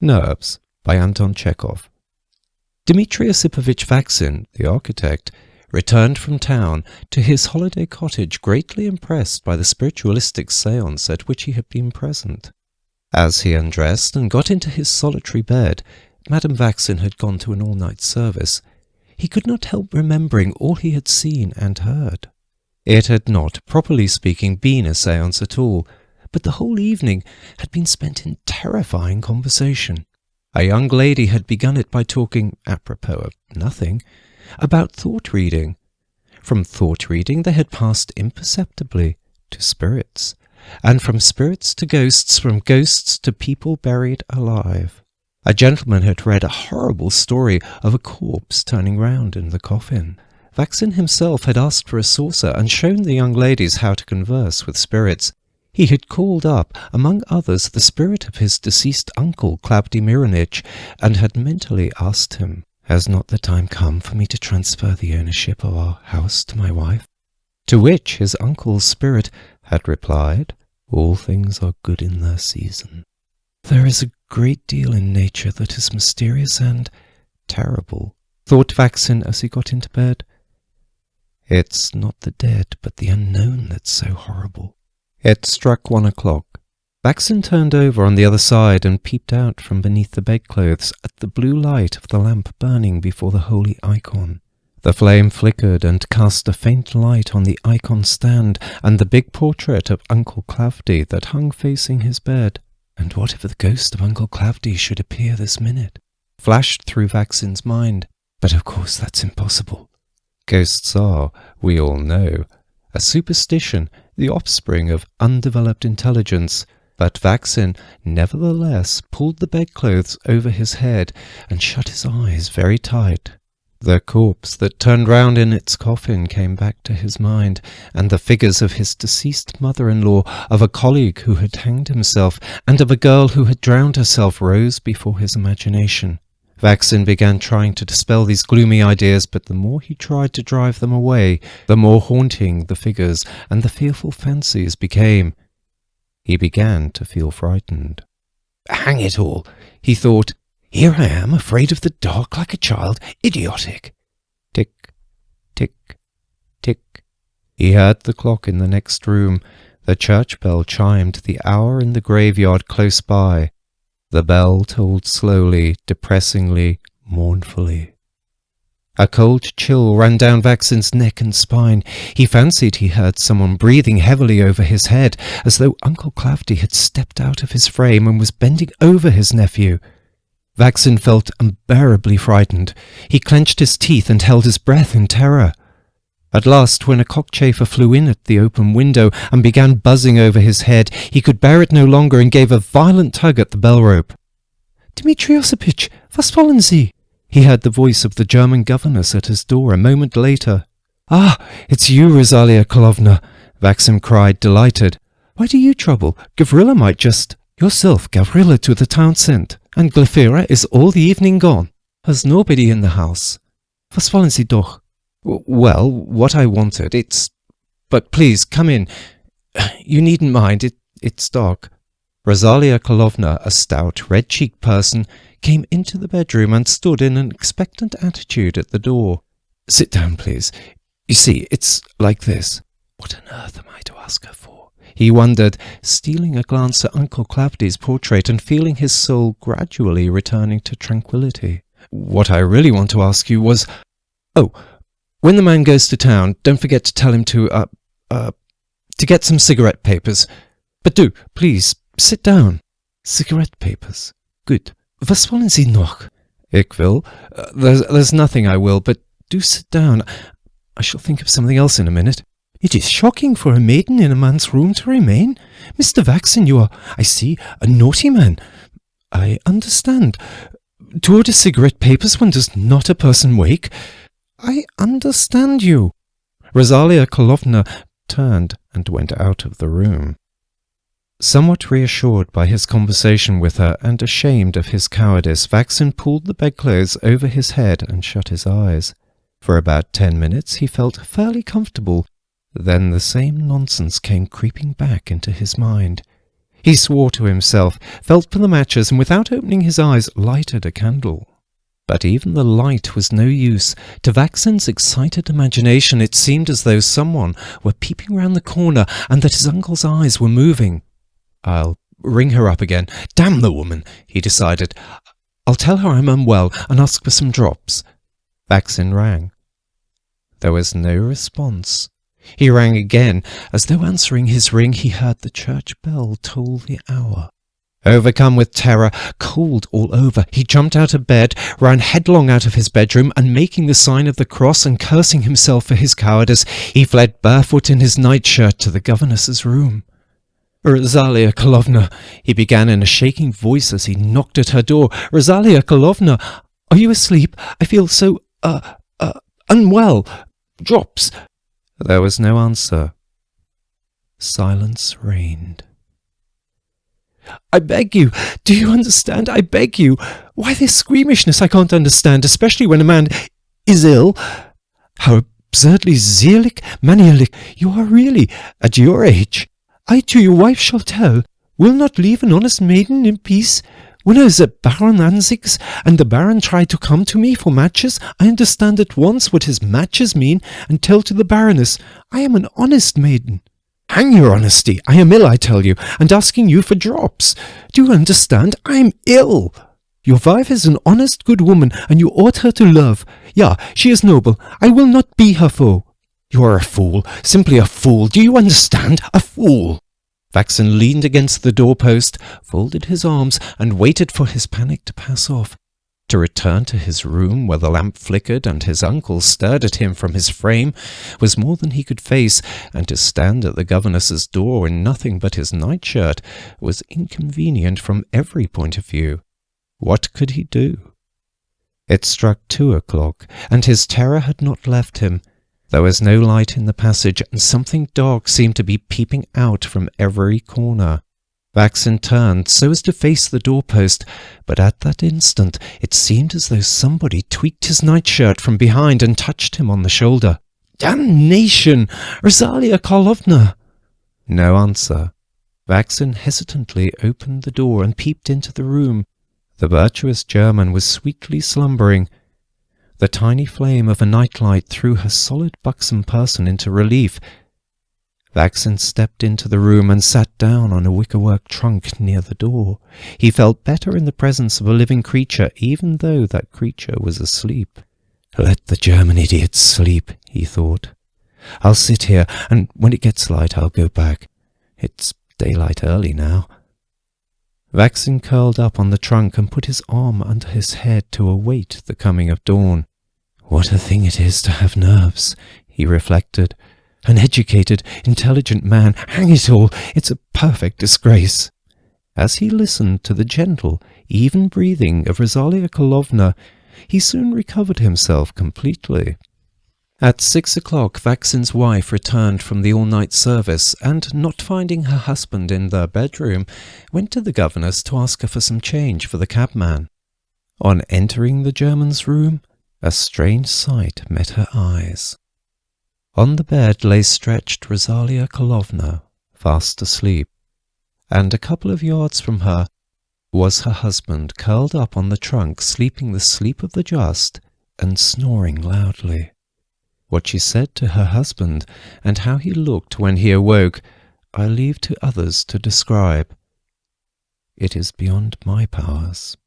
Nerves by Anton Chekov. Dmitri Osipovich Vaksin, the architect, returned from town to his holiday cottage greatly impressed by the spiritualistic séance at which he had been present. As he undressed and got into his solitary bed, Madame Vaksin had gone to an all-night service. He could not help remembering all he had seen and heard. It had not, properly speaking, been a séance at all, but the whole evening had been spent in terrifying conversation. A young lady had begun it by talking, apropos of nothing, about thought-reading. From thought-reading they had passed imperceptibly to spirits, and from spirits to ghosts, from ghosts to people buried alive. A gentleman had read a horrible story of a corpse turning round in the coffin. Vaksin himself had asked for a saucer and shown the young ladies how to converse with spirits. He had called up, among others, the spirit of his deceased uncle, Klavdy Mironich, and had mentally asked him, "Has not the time come for me to transfer the ownership of our house to my wife?" To which his uncle's spirit had replied, "All things are good in their season." There is a great deal in nature that is mysterious and terrible, thought Vaksin as he got into bed. It's not the dead, but the unknown that's so horrible. It struck 1 o'clock. Vaksin turned over on the other side and peeped out from beneath the bedclothes at the blue light of the lamp burning before the holy icon. The flame flickered and cast a faint light on the icon stand and the big portrait of Uncle Klavdy that hung facing his bed. And what if the ghost of Uncle Klavdy should appear this minute? Flashed through Vaksin's mind. But of course that's impossible. Ghosts are, we all know, a superstition, the offspring of undeveloped intelligence, but Vaksin nevertheless pulled the bedclothes over his head and shut his eyes very tight. The corpse that turned round in its coffin came back to his mind, and the figures of his deceased mother-in-law, of a colleague who had hanged himself, and of a girl who had drowned herself rose before his imagination. Vaksin began trying to dispel these gloomy ideas, but the more he tried to drive them away, the more haunting the figures and the fearful fancies became. He began to feel frightened. "Hang it all," he thought. "Here I am, afraid of the dark like a child. Idiotic." Tick, tick, tick. He heard the clock in the next room. The church bell chimed the hour in the graveyard close by. The bell tolled slowly, depressingly, mournfully. A cold chill ran down Vaksin's neck and spine. He fancied he heard someone breathing heavily over his head, as though Uncle Klavdy had stepped out of his frame and was bending over his nephew. Vaksin felt unbearably frightened. He clenched his teeth and held his breath in terror. At last, when a cockchafer flew in at the open window and began buzzing over his head, he could bear it no longer and gave a violent tug at the bell rope. "Dmitri Osipovich, was wollen Sie?" He heard the voice of the German governess at his door a moment later. "Ah, it's you, Rosalia Karlovna," Vaksin cried, delighted. "Why do you trouble? Gavrila might just—" "Yourself, Gavrila, to the town sent, and Glafira is all the evening gone. There's nobody in the house. Was wollen Sie doch?" "Well, what I wanted, But please, come in. You needn't mind, it's dark." Rosalia Karlovna, a stout, red-cheeked person, came into the bedroom and stood in an expectant attitude at the door. "Sit down, please. You see, it's like this." What on earth am I to ask her for? He wondered, stealing a glance at Uncle Klavdy's portrait and feeling his soul gradually returning to tranquillity. "What I really want to ask you was— Oh, when the man goes to town, don't forget to tell him to get some cigarette papers. But do, please, sit down." "Cigarette papers? Good. Was wollen Sie noch?" "Ich will. There's nothing I will, but do sit down. I shall think of something else in a minute." "It is shocking for a maiden in a man's room to remain. Mr. Vaksin, you are, I see, a naughty man. I understand. To order cigarette papers when does not a person wake? I understand you." Rosalia Karlovna turned and went out of the room. Somewhat reassured by his conversation with her and ashamed of his cowardice, Vaksin pulled the bedclothes over his head and shut his eyes. For about 10 minutes he felt fairly comfortable. Then the same nonsense came creeping back into his mind. He swore to himself, felt for the matches, and without opening his eyes, lighted a candle. But even the light was no use. To Vaxen's excited imagination it seemed as though someone were peeping round the corner, and that his uncle's eyes were moving. "I'll ring her up again. Damn the woman," he decided. "I'll tell her I'm unwell and ask for some drops." Vaxen rang. There was no response. He rang again. As though answering his ring, he heard the church bell toll the hour. Overcome with terror, cold all over, he jumped out of bed, ran headlong out of his bedroom, and making the sign of the cross and cursing himself for his cowardice, he fled barefoot in his nightshirt to the governess's room. "Rosalia Karlovna," he began in a shaking voice as he knocked at her door. "Rosalia Karlovna, are you asleep? I feel so, unwell. Drops." There was no answer. Silence reigned. "I beg you, do you understand? I beg you. Why this squeamishness I can't understand, especially when a man is ill. How absurdly zealic, maniac you are really, at your age. I to your wife shall tell, will not leave an honest maiden in peace. When I was at Baron Anzig's, and the Baron tried to come to me for matches, I understand at once what his matches mean, and tell to the Baroness, I am an honest maiden. Hang your honesty, I am ill, I tell you, and asking you for drops. Do you understand? I am ill. Your wife is an honest good woman, and you ought her to love. Ja, she is noble. I will not be her foe. You are a fool, simply a fool. Do you understand? A fool." Vaxen leaned against the doorpost, folded his arms, and waited for his panic to pass off. To return to his room, where the lamp flickered and his uncle stared at him from his frame, was more than he could face, and to stand at the governess's door in nothing but his nightshirt was inconvenient from every point of view. What could he do? It struck 2 o'clock, and his terror had not left him. There was no light in the passage, and something dark seemed to be peeping out from every corner. Vaxen turned so as to face the doorpost, but at that instant it seemed as though somebody tweaked his nightshirt from behind and touched him on the shoulder. "Damnation! Rosalia Karlovna!" No answer. Vaxen hesitantly opened the door and peeped into the room. The virtuous German was sweetly slumbering. The tiny flame of a nightlight threw her solid buxom person into relief. Vaxen stepped into the room and sat down on a wickerwork trunk near the door. He felt better in the presence of a living creature, even though that creature was asleep. "Let the German idiot sleep," he thought. "I'll sit here, and when it gets light I'll go back. It's daylight early now." Vaxen curled up on the trunk and put his arm under his head to await the coming of dawn. "What a thing it is to have nerves," he reflected. "An educated, intelligent man, hang it all, it's a perfect disgrace." As he listened to the gentle, even breathing of Rosalia Karlovna, he soon recovered himself completely. At 6 o'clock Vaxen's wife returned from the all-night service, and, not finding her husband in their bedroom, went to the governess to ask her for some change for the cabman. On entering the German's room, a strange sight met her eyes. On the bed lay stretched Rosalia Karlovna, fast asleep, and a couple of yards from her was her husband, curled up on the trunk, sleeping the sleep of the just, and snoring loudly. What she said to her husband, and how he looked when he awoke, I leave to others to describe. It is beyond my powers.